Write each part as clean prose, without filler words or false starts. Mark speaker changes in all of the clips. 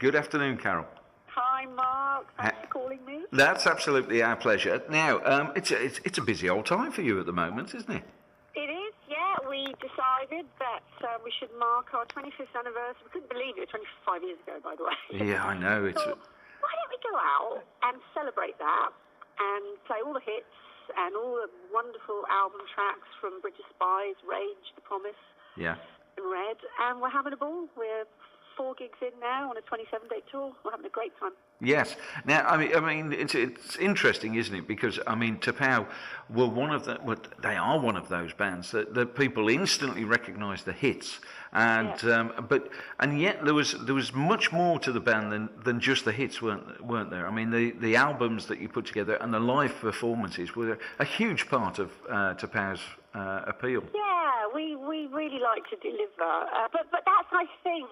Speaker 1: Good afternoon, Carol.
Speaker 2: Hi, Mark. Thanks for calling me.
Speaker 1: That's absolutely our pleasure. Now, it's a busy old time for you at the moment, isn't it?
Speaker 2: It is, yeah. We decided that we should mark our 25th anniversary. We couldn't believe it, 25 years ago, by the way.
Speaker 1: Yeah, I know.
Speaker 2: So, why don't we go out and celebrate that and play all the hits and all the wonderful album tracks from Bridge of Spies, Rage, The Promise,
Speaker 1: yeah,
Speaker 2: and Red, and we're having a ball. We're 4 gigs in now on a 27-day tour. We're having a great time.
Speaker 1: Yes. Now, I mean, it's interesting, isn't it? Because T'Pau were they are one of those bands that people instantly recognise the hits, and and yet there was much more to the band than just the hits, weren't there? I mean, the albums that you put together and the live performances were a huge part of T'Pau's appeal.
Speaker 2: Yeah, we really like to deliver, but that's, I think,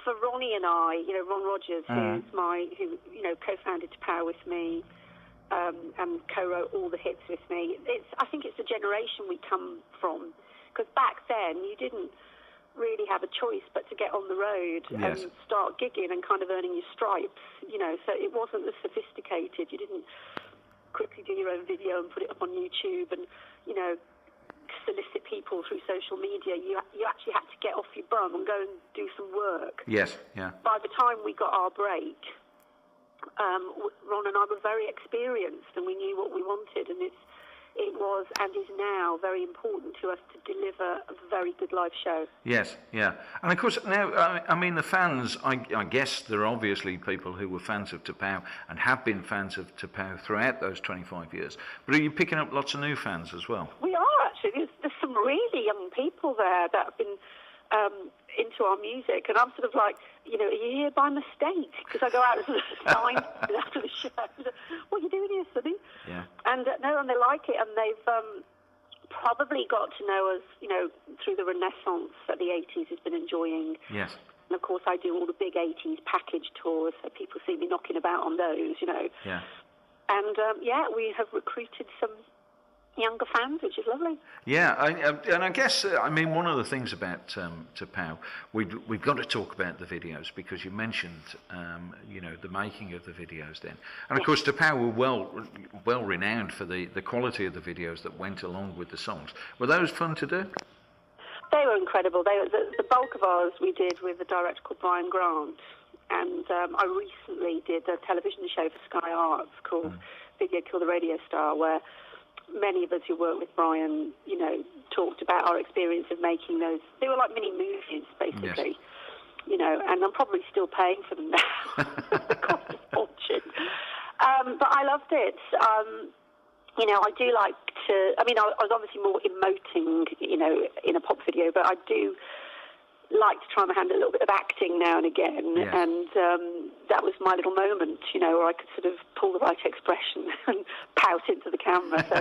Speaker 2: for Ronnie and I, Ron Rogers, who co-founded T'Pau with me, and co-wrote all the hits with me. I think it's the generation we come from, because back then you didn't really have a choice but to get on the road and start gigging and kind of earning your stripes, so it wasn't as sophisticated. You didn't quickly do your own video and put it up on YouTube and, solicit people through social media. You actually had to get off your bum and go and do some work.
Speaker 1: Yes, yeah.
Speaker 2: By the time we got our break, Ron and I were very experienced and we knew what we wanted, and it was and is now very important to us to deliver a very good live show.
Speaker 1: Yes, yeah. And of course now, I mean, the fans, I guess there are obviously people who were fans of T'Pau and have been fans of T'Pau throughout those 25 years. But are you picking up lots of new fans as well?
Speaker 2: We are, actually. There's some really young people there that have been into our music, and I'm sort of like, are you here by mistake? Because I go out and sort of sign after the show. What are you doing here, sonny?
Speaker 1: Yeah.
Speaker 2: And and they like it, and they've probably got to know us, through the renaissance that the 80s has been enjoying.
Speaker 1: Yes.
Speaker 2: And of course, I do all the big 80s package tours, so people see me knocking about on those,
Speaker 1: Yeah.
Speaker 2: And we have recruited some younger fans, which is lovely.
Speaker 1: Yeah, and I guess one of the things about T'Pau, we've got to talk about the videos, because you mentioned the making of the videos then, and of course T'Pau were well renowned for the quality of the videos that went along with the songs. Were those fun to do?
Speaker 2: They were incredible. The bulk of ours we did with a director called Brian Grant, and I recently did a television show for Sky Arts called Video Kill the Radio Star, where many of us who work with Brian, talked about our experience of making those. They were like mini movies, basically, and I'm probably still paying for them now. It cost a fortune. But I loved it. I do like to, I was obviously more emoting, in a pop video, but I do like to try my hand at a little bit of acting now and again, and that was my little moment, where I could sort of pull the right expression and pout into the camera. So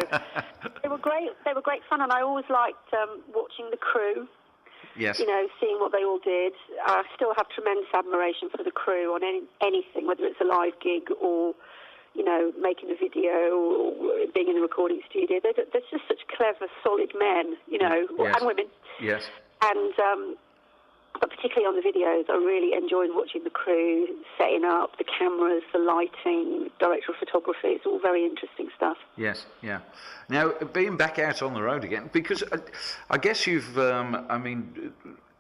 Speaker 2: they were great. They were great fun, and I always liked watching the crew.
Speaker 1: Yes.
Speaker 2: Seeing what they all did. I still have tremendous admiration for the crew on anything, whether it's a live gig or, making a video or being in the recording studio. There's just such clever, solid men, and women.
Speaker 1: Yes.
Speaker 2: And but particularly on the videos, I really enjoyed watching the crew setting up, the cameras, the lighting, directorial photography. It's all very interesting stuff.
Speaker 1: Yes, yeah. Now, being back out on the road again, because I guess you've,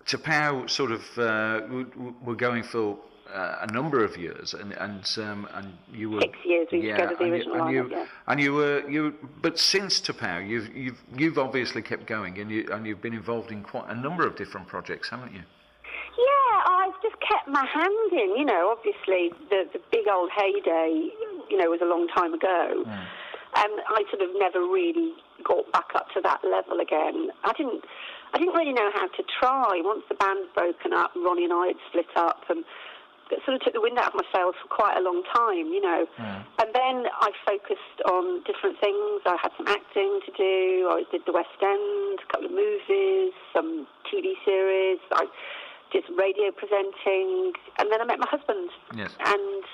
Speaker 1: T'Pau sort of were going for a number of years, and you were
Speaker 2: 6 years we together, the original lineup,
Speaker 1: and you were, but since T'Pau, you've obviously kept going, and you've been involved in quite a number of different projects, haven't you?
Speaker 2: Yeah, I've just kept my hand in. Obviously the big old heyday, was a long time ago, and I sort of never really got back up to that level again. I didn't really know how to try. Once the band's broken up, Ronnie and I had split up, and it sort of took the wind out of my sails for quite a long time, And then I focused on different things. I had some acting to do. I did the West End, a couple of movies, some TV series. I did some radio presenting, and then I met my husband.
Speaker 1: Yes.
Speaker 2: And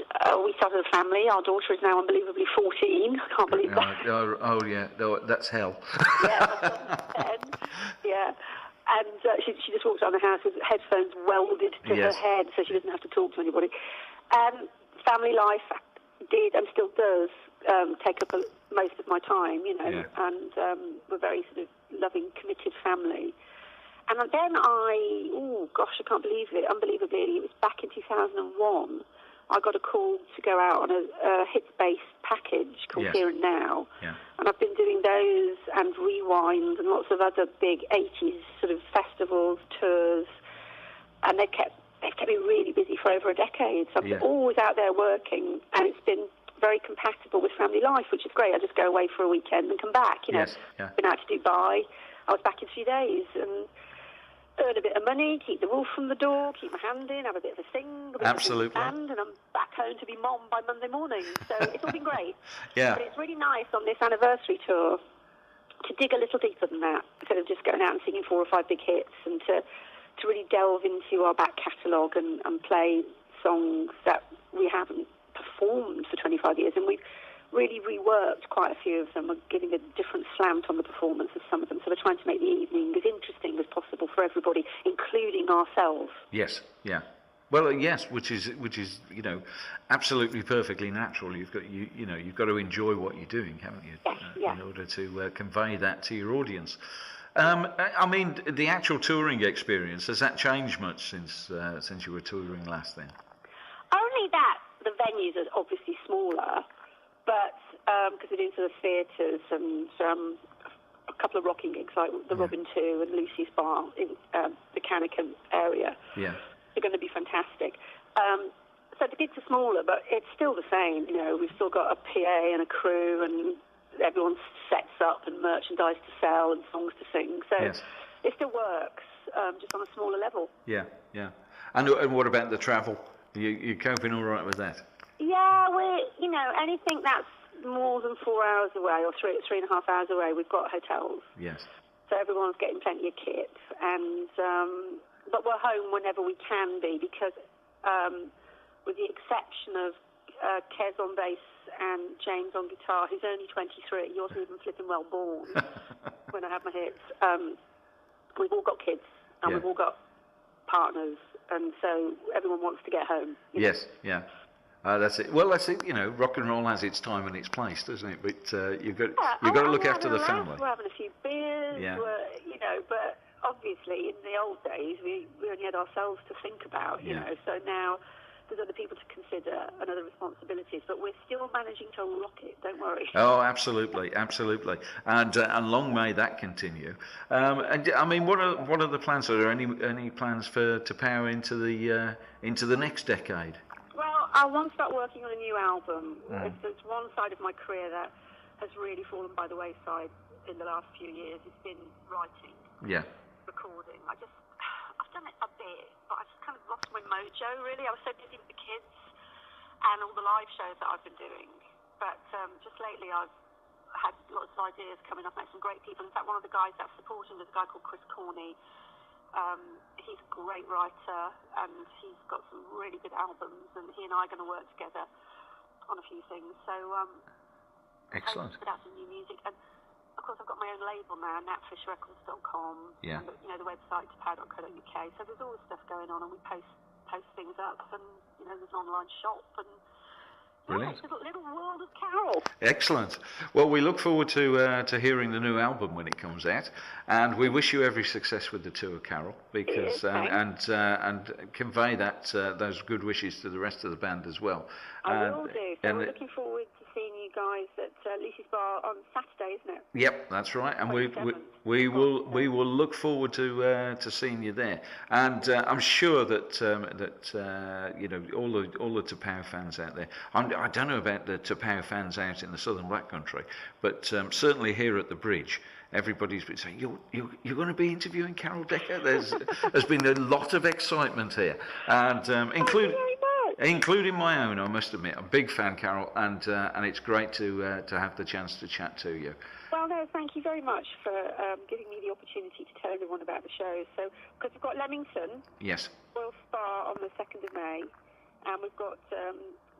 Speaker 2: we started a family. Our daughter is now unbelievably 14. I can't believe that.
Speaker 1: Oh yeah, that's hell.
Speaker 2: Yeah, my son's 10. Yeah. And she just walks around the house with headphones welded to her
Speaker 1: Yes.
Speaker 2: head, so she doesn't have to talk to anybody. Family life did and still does take up most of my time, you know,
Speaker 1: Yeah.
Speaker 2: and we're very sort of loving, committed family. And then I can't believe it, unbelievably, it was back in 2001, I got a call to go out on a hits-based package called
Speaker 1: Yes.
Speaker 2: Here and Now.
Speaker 1: Yeah.
Speaker 2: And I've been doing those and Rewind and lots of other big 80s sort of festivals, tours, and they've kept me really busy for over a decade. So
Speaker 1: Yeah.
Speaker 2: I'm always out there working, and it's been very compatible with family life, which is great. I just go away for a weekend and come back. You know,
Speaker 1: Yes, yeah.
Speaker 2: been out to Dubai. I was back in 3 days and earn a bit of money, keep the wolf from the door, keep my hand in, have a bit of a sing, a bit
Speaker 1: Absolutely.
Speaker 2: of a band, and I'm back home to be mom by Monday morning. So it's all been great.
Speaker 1: Yeah.
Speaker 2: But it's really nice on this anniversary tour to dig a little deeper than that, instead of just going out and singing 4 or 5 big hits, and to really delve into our back catalogue and play songs that we haven't performed for 25 years. And we've really reworked quite a few of them. We're giving a different slant on the performance of some of them. So we're trying to make the evening as interesting as possible for everybody, including ourselves.
Speaker 1: Yes, yeah. Well, yes, which is absolutely perfectly natural. You've got to enjoy what you're doing, haven't you?
Speaker 2: Yes, yeah.
Speaker 1: In order to convey that to your audience. I mean, the actual touring experience, has that changed much since you were touring last then?
Speaker 2: Only that the venues are obviously smaller, but because we're doing sort of theatres and a couple of rocking gigs like the Robin 2 and Lucy's Bar in the Canican area.
Speaker 1: Yeah.
Speaker 2: They're going to be fantastic. So the gigs are smaller, but it's still the same. You know, we've still got a PA and a crew, and everyone sets up and merchandise to sell and songs to sing. So
Speaker 1: Yes.
Speaker 2: it still works, just on a smaller level.
Speaker 1: Yeah, yeah. And what about the travel? You coping all right with that?
Speaker 2: Yeah, anything that's more than 4 hours away or 3.5 hours away, we've got hotels.
Speaker 1: Yes.
Speaker 2: So everyone's getting plenty of kit, and but we're home whenever we can be, because with the exception of Kez on bass and James on guitar, who's only 23, he wasn't even flipping well born when I had my hits. We've all got kids, and we've all got partners, and so everyone wants to get home.
Speaker 1: Yes, yeah. That's it. Well, that's it. You know, rock and roll has its time and its place, doesn't it? But you've got to look after the family.
Speaker 2: We're having a few beers.
Speaker 1: Yeah.
Speaker 2: But obviously in the old days we only had ourselves to think about. You know, so now there's other people to consider and other responsibilities. But we're still managing to rock it. Don't worry.
Speaker 1: Oh, absolutely, absolutely, and long may that continue. And I mean, what are the plans? Are there any plans to power into the next decade?
Speaker 2: Well, I want to start working on a new album. There's one side of my career that has really fallen by the wayside in the last few years. It's been writing, recording. I've done it a bit, but I just kind of lost my mojo, really. I was so busy with the kids and all the live shows that I've been doing. But just lately I've had lots of ideas coming up, met some great people. In fact, one of the guys that's supporting is a guy called Chris Corney. He's a great writer, and he's got some really good albums, and he and I are going to work together on a few things. So,
Speaker 1: Excellent.
Speaker 2: Put out some new music, and of course I've got my own label now, natfishrecords.com,
Speaker 1: Yeah.
Speaker 2: and the website tapow.co.uk. So there's all this stuff going on, and we post things up, and there's an online shop, and
Speaker 1: Brilliant.
Speaker 2: it's a little world of Carol.
Speaker 1: Excellent. Well, we look forward to hearing the new album when it comes out, and we wish you every success with the tour, Carol, because and convey those good wishes to the rest of the band as well.
Speaker 2: I will do. So we're looking forward to seeing you guys at Lucy's Bar on Saturday, isn't it?
Speaker 1: Yep, that's right, and we will look forward to seeing you there, and I'm sure that all the Tapau fans out there. I don't know about the Tapau fans out in the Southern Black Country, but certainly here at the Bridge, everybody's been saying you're going to be interviewing Carol Decker. There's been a lot of excitement here, and including my own. I must admit, I'm a big fan, Carol, and it's great to have the chance to chat to you.
Speaker 2: Well, no, thank you very much for giving me the opportunity to tell everyone about the show. So, because we've got Leamington,
Speaker 1: Yes,
Speaker 2: Royal Spa on the 2nd of May, and we've got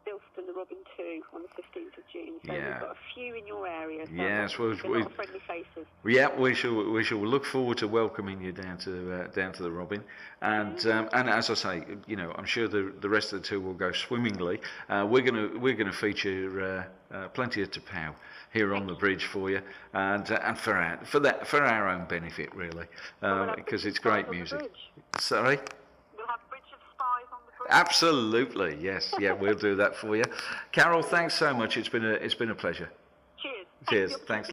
Speaker 2: Bilston, the Robin 2 on the 15th of June. So
Speaker 1: Yeah.
Speaker 2: we've got a few in your area. So
Speaker 1: Yes,
Speaker 2: a lot of friendly faces.
Speaker 1: yeah, we shall look forward to welcoming you down to the Robin, and as I say, I'm sure the rest of the tour will go swimmingly. We're gonna feature plenty of Tapau here on the bridge for you, and for our own benefit really, because it's great music. Sorry.
Speaker 2: We'll have Bridge of Spies on the bridge.
Speaker 1: Absolutely, yes, yeah, we'll do that for you. Carol, thanks so much. It's been a pleasure.
Speaker 2: Cheers.
Speaker 1: Cheers. Thanks.